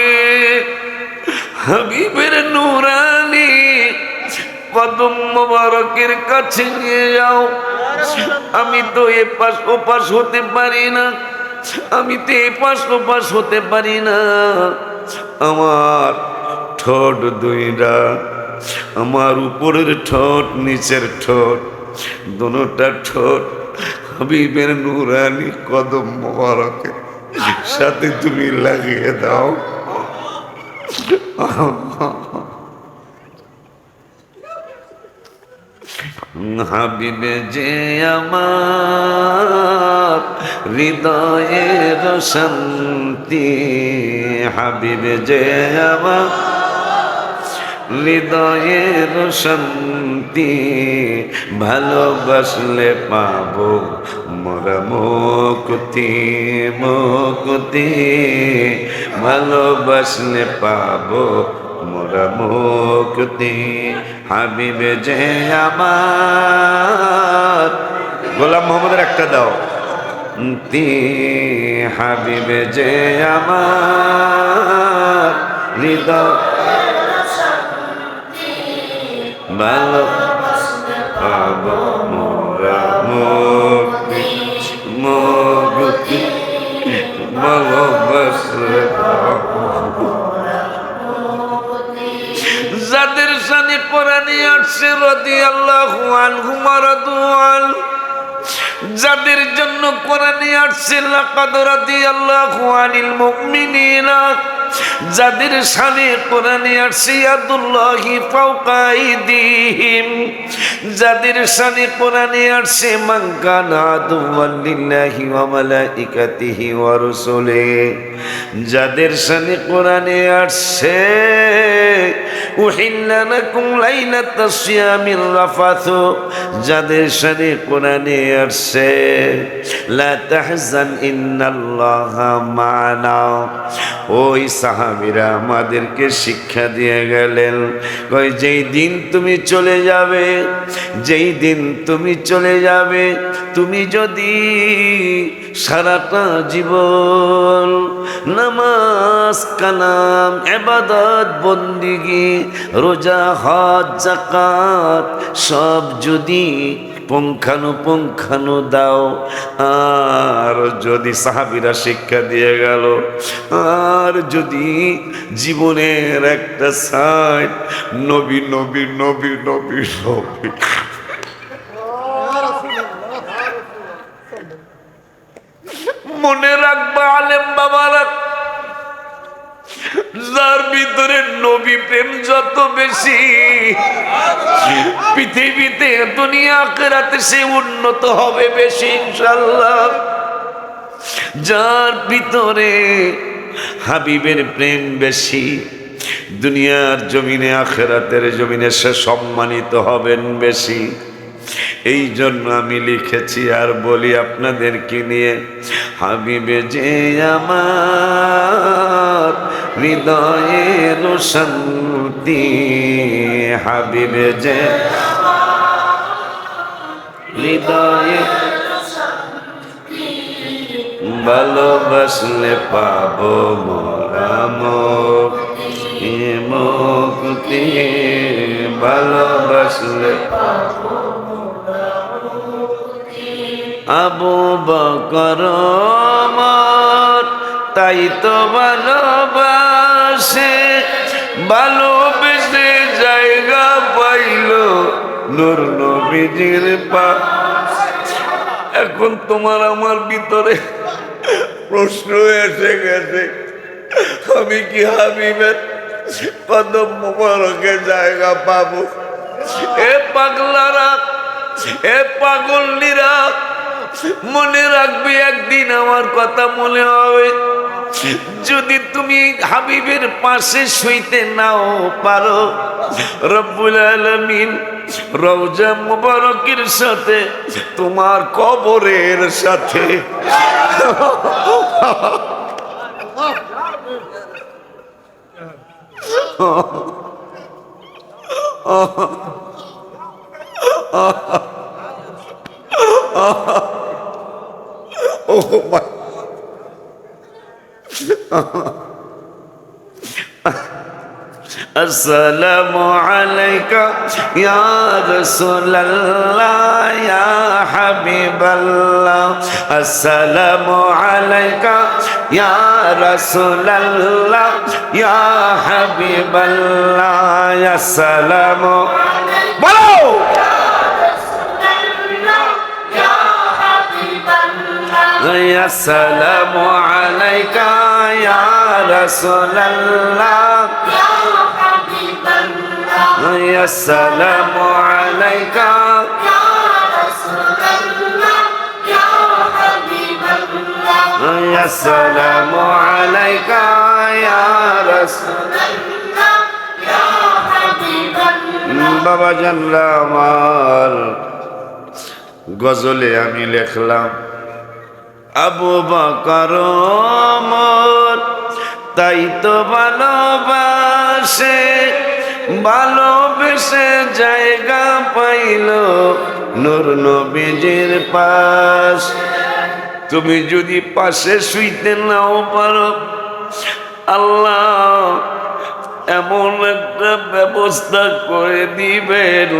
হাবিবের নূরানি কদম মোবারকের কাছে নিয়ে যাও। আমি তো এপাশ ওপাশ হতে পারি না, আমি তো এপাশ ওপাশ হতে পারি না, আমার ঠোঁট দুইটা, আমার উপরের ঠোঁট নিচের ঠোঁট, দোনোটা ঠোঁট হাবিবের নূরানি কদম মোবারকের সাথে তুমি লাগিয়ে দাও। হাবিবে যে আমার হৃদয়ের শান্তি, হাবিবে যে আমার হৃদয়ের শান্তি, ভালোবাসলে পাবো মোরা মুক্তি, মুক্তি, ভালোবাসলে পাবো মোরা মুক্তি। হাবিবে যে আমার, গোলাম মোহাম্মদের একটা দাও, হাবিবে যে আমার হৃদয় ভালো পাবো মোরা মুক্তি, মুক্তি, ভালোবাসলে পাবো। যাদের শানে কোরআনে আসছে রাদিয়াল্লাহু আনহু ওয়া রাদু আন, যাদের জন্য কোরআনে আসছে লাকাদ রাদিয়াল্লাহু আনিল মুমিনিনা, যাদের শানে কোরআনে আসছে ইয়াদুল্লাহি ফাওকা আইদিহিম, যাদের শানে কোরআনে আসছে মান কানা আদুওয়ান লিল্লাহি ওয়া মালাইকাতিহি ওয়া রুসুলিহি, যাদের শানে কোরআনে আসছে উহিল্লা লাকুম লাইলাতাস সিয়ামির রাফাথু, যাদের শানে কোরআনে আসছে লা তাহজান ইন্নাল্লাহা মা'ানা। ওই সাহাবীরা আমাদেরকে শিক্ষা দিয়ে গেলেন, কই যেই দিন তুমি চলে যাবে, যেই দিন তুমি চলে যাবে, তুমি যদি সারাটা জীবন নামাজ কালাম ইবাদত বন্দিগি রোজা হজ যাকাত সব যদি পুঙ্খানুপুঙ্খানু দাও, আর যদি সাহাবীরা শিক্ষা দিয়ে গেল, আর যদি জীবনের একটা সাইড নবী নবী নবী নবী নবী মনে রাখবা আলেম বাবারা, যার ভিতরে নবী প্রেম যত বেশি, পৃথিবীতে দুনিয়া আখিরাতে সে উন্নত হবে বেশি ইনশাআল্লাহ। যার ভিতরে হাবিবের প্রেম বেশি, দুনিয়ার জমিনে আখিরাতের জমিনে সে সম্মানিত হবেন বেশি। এই জন্য আমি লিখেছি আর বলি আপনাদেরকে নিয়ে, হাবিবে যে আমার হৃদয়ের শান্তি, হাবিবে যে হৃদয়ে ভালোবাসলে পাবো মোরা মুক্তি মুক্তি ভালোবাসলে আবু বকর ওমর তাই তো ভালোবাসে ভালোবেসে জায়গা পাইল নূর নবীজির পাশ। এখন তোমার আমার ভিতরে প্রশ্ন এসে গেছে, আমি কি হাবিবের কদম মোবারকে জায়গা পাবো? এ পাগলারা, এ পাগলিরা, মনে রাখবি একদিন আমার কথা মনে হবে। যদি তুমি হাবিবের পাশে শুইতে নাও পারো, রব্বুল আলামিন রওজা মুবারকের সাথে তোমার কবরের সাথে ও ভাই, আসসালামু আলাইকা ইয়া রাসূলুল্লাহ ইয়া হাবিবাল্লাহ, আসসালামু আলাইকা ইয়া রাসূলুল্লাহ ইয়া হাবিবাল্লাহ, আসসালামু বলো আসসালামু আলাইকা ইয়া রাসূলুল্লাহ আসসালামু আলাইকা আসসালামু আলাইকা ইয়া রাসূলুল্লাহ। বাবা জানলা আমার গজলে আমি লিখলাম আবু বকর ওমর তাই তো ভালোবাসে ভালোবেসে জায়গা পাইল নূর নবীজির পাশ। তুমি যদি পাশে শুইতে নাও পারো, আল্লাহ এমন একটা ব্যবস্থা করে দিবেন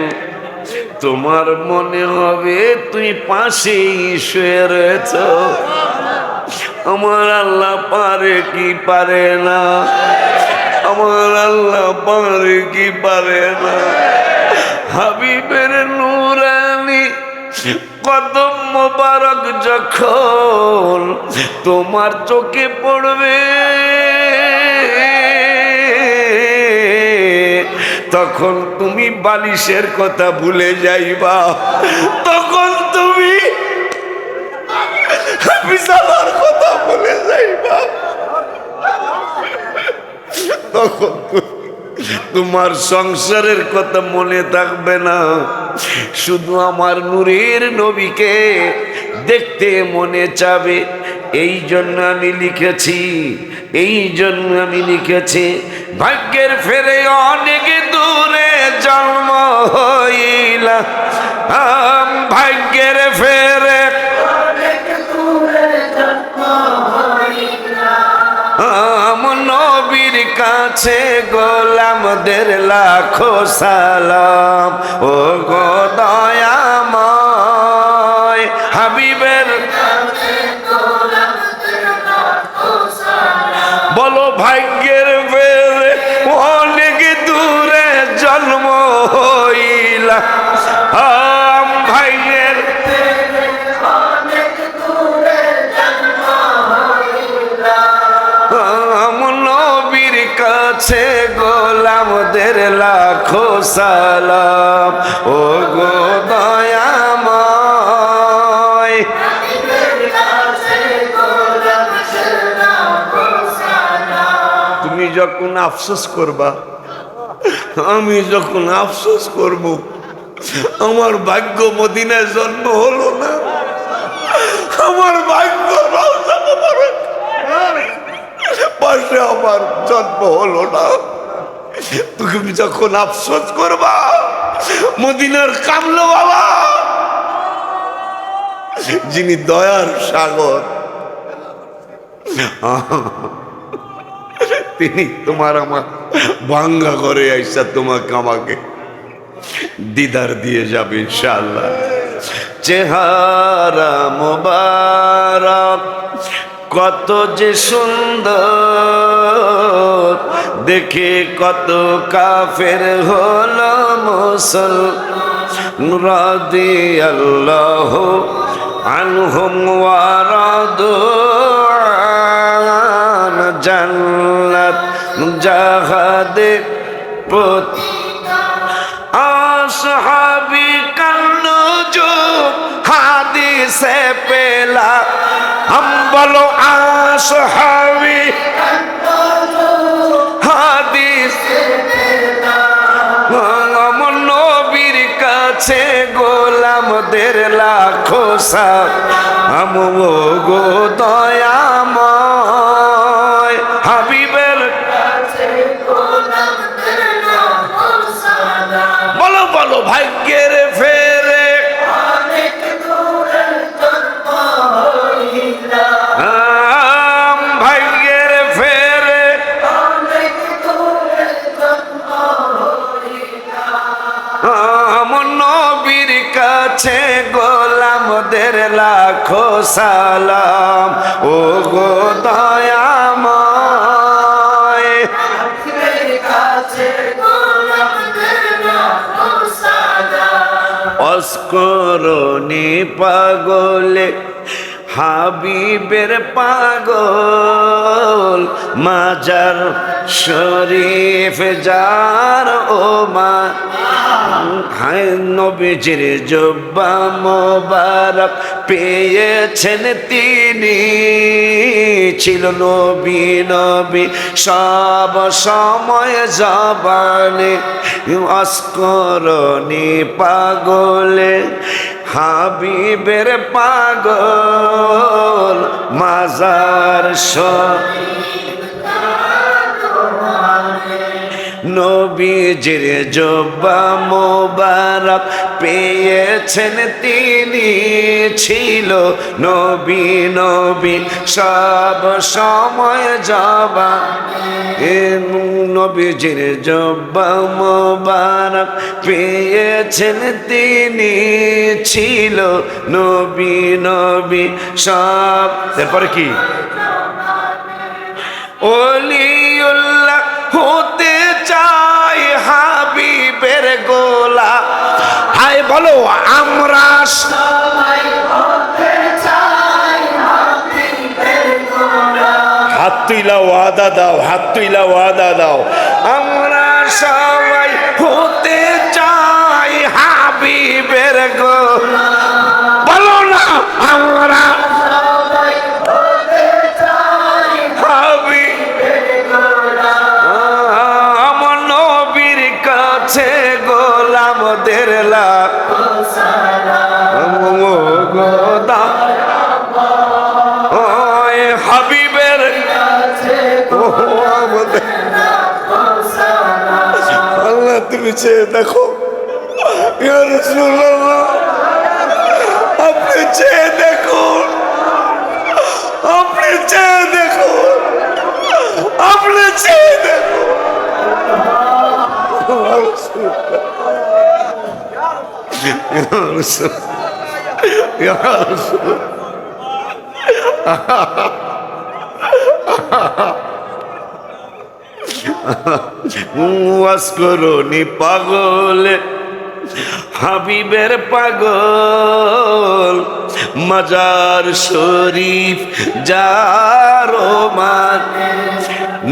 তোমার মনে হবে তুই পাশেই শুয়ে রয়েছ। আমার আল্লাহ পারে কি পারে না? আমার আল্লাহ পারে কি পারে না? হাবিবের নূরানি কদম মোবারক যখন তোমার চোখে পড়বে, তখন তুমি বালিশের কথা ভুলে যাইবা, তখন তুমি বিছানার কথা ভুলে যাইবা, তখন তোমার সংসারের কথা মনে থাকবে না, শুধু আমার নূরের নবীকে দেখতে মনে চাবে। এই জন্য আমি লিখেছি, এই জন্য আমি লিখেছি, ভাগ্যের ফেরে অনেক দূরে জন্ম হইলা, ভাগ্যের ফেরে নবীর কাছে গোলামদের লাখো সালাম। ও গো দয়াময় হাবিবের বলো ভাগ্যের ফেরে অনেক দূরে জন্ম হইলা, ভাগ্যের নবীর কাছে গোলামদের লাখো সালাম। ও গো দয়াময় তুমি যখন আফসোস করবা, আমি যখন আফসোস করব আমার ভাগ্য মদিনায় জন্ম হলো না, আমার ভাগ্য রওজা মুবারক পাশে আমার জন্ম হলো না। তুমি যখন আফসোস করবা মদিনার কামলো বাবা, যিনি দয়ার সাগর, তিনি তোমার আমার ভাঙ্গা করে আইসা তোমাকে আমাকে দিদার দিয়ে যাবে ইনশাআল্লাহ। চেহারা মোবারক কত যে সুন্দর, দেখে কত কাফের হলো মুসলমান। রাদিয়াল্লাহু আনহুম ওয়া রাদু আন, জান্নাত জাহাদে আসহাবি কান্নুজুম হাদিসে পেলা हम বলো আসহাবি হাদিস আমার নবীর কাছে গোলামদের লাখো সালাম গো দয়াময় হাবিবের কাছে গোলামদের লাখো সালাম। বলো বলো ভাগ্যের ফেরে অনেক দূরে জন্ম হইলাম, ভাগ্যের ফেরে অনেক দূরে জন্ম হইলাম, নবীর কাছে গোলামদের লাখো সালাম ও গো দয়াময়। অস্করণী পাগলে হাবিবের পাগল, মাজার শরীফ যার ও মা হায় নবীজির জুব্বা মোবারক পেয়েছেন তিনি, ছিল নবী নবী সব সময় জবানে। অস্করণী পাগলে হাবিবের পাগল, মাজার নবীজির জুব্বা মোবারক পেয়েছেন তিনি, ছিল নবী নবী সব সময় জবানে। নবীজির জুব্বা মোবারক পেয়েছেন তিনি, ছিল নবী নবী সব। এরপরে কি ওলিউল্লাহ হতে চাই হাবিবের গোলা, হায় বলো আমরা সবাই হতে চাই হাবিবের গোলা। হাত তুইলা ওয়াদা দাও, হাত তুইলা ওয়াদা দাও। আমরা সবাই হতে চাই হাবিবের গোলা, বলো না আমরা সবাই হতে চাই হাবিবের গোলা। আমার নবীর কাছে গোলামদের লাখো সালাম গো দয়াময় হাবিবের কাছে গোলামদের লাখো সালাম। আল্লাহ তুমি চেয়ে দেখো ইয়া রাসূলুল্লাহ, আপনি চেয়ে দেখুন, আপনি চেয়ে দেখুন, আপনি চেয়ে দেখুন। ওয়াসকরণী পাগলে হাবিবের পাগল, মাজার শরীফ যার মান,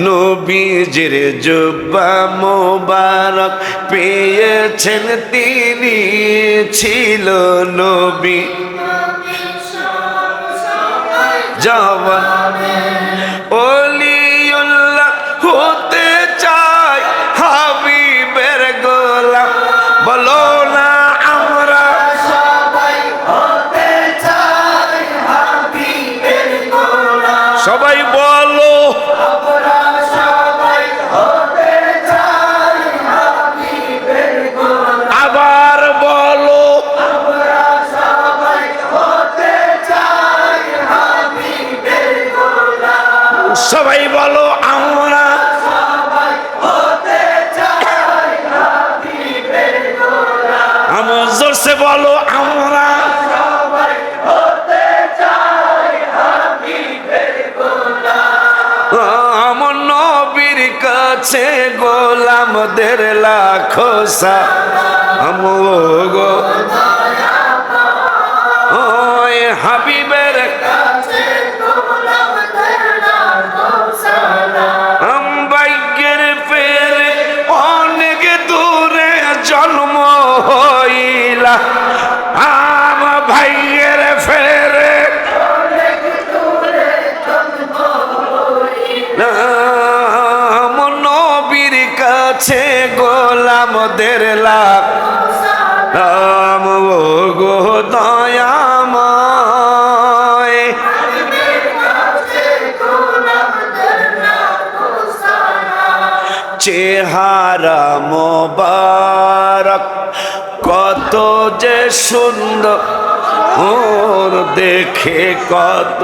নবীজির জুব্বা মোবারক পেয়েছেন তিনি, ছিল নবী জওয়ান। ওলিউল্লাহ হতে চাই হাবিবের গোলাম, বলো না আমরা সবাই হতে চাই হাবিবের গোলাম। সবাই বলো আমরা সবাই হতে চাই হাবিবের গোলাম। আবার বলো আমরা সবাই হতে চাই হাবিবের গোলাম। বলো আমরা সবাই হতে চাই হাবিবের গোলাম আমার নবীর কাছে গোলামদের লাখো সালাম গো ওই হাবিবের কাছে গোলামদের লাখো সালাম ভাগ্যের ফেরে অনেক দূরে জন্ম হইলা আমার ভাগ্যের ফেরে অনেক দূরে জন্ম হইলা আমার নবীর কাছে গোলামদের লাখ রাম গো দয়াময় হাবিবের কাছে গোলামদের লাখো সালাম চেহারা মোবারক কত যে সুন্দর ওর দেখে কত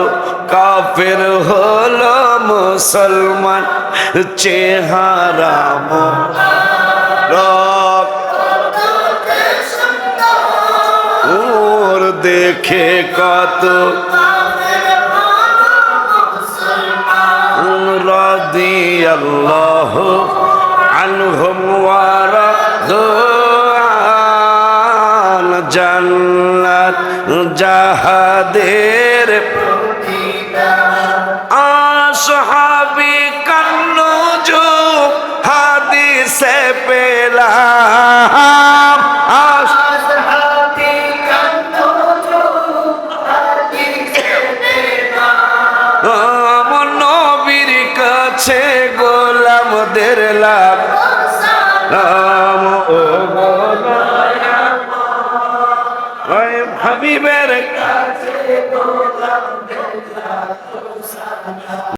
কাফের হলো মুসলমান চেহারা মোবারক ওর দেখে কত রাদিয়াল্লাহু আনহুম ওয়া রাদুআন জান্নাত জাহাদের আসহাবি কান্নুজুম হাদিসে পেলাম আসহাবি কান্নুজুম হাদিসে পেলাম আমার নবীর কাছে গোলামদের লাভ নাম ও গোলাম হাবিবের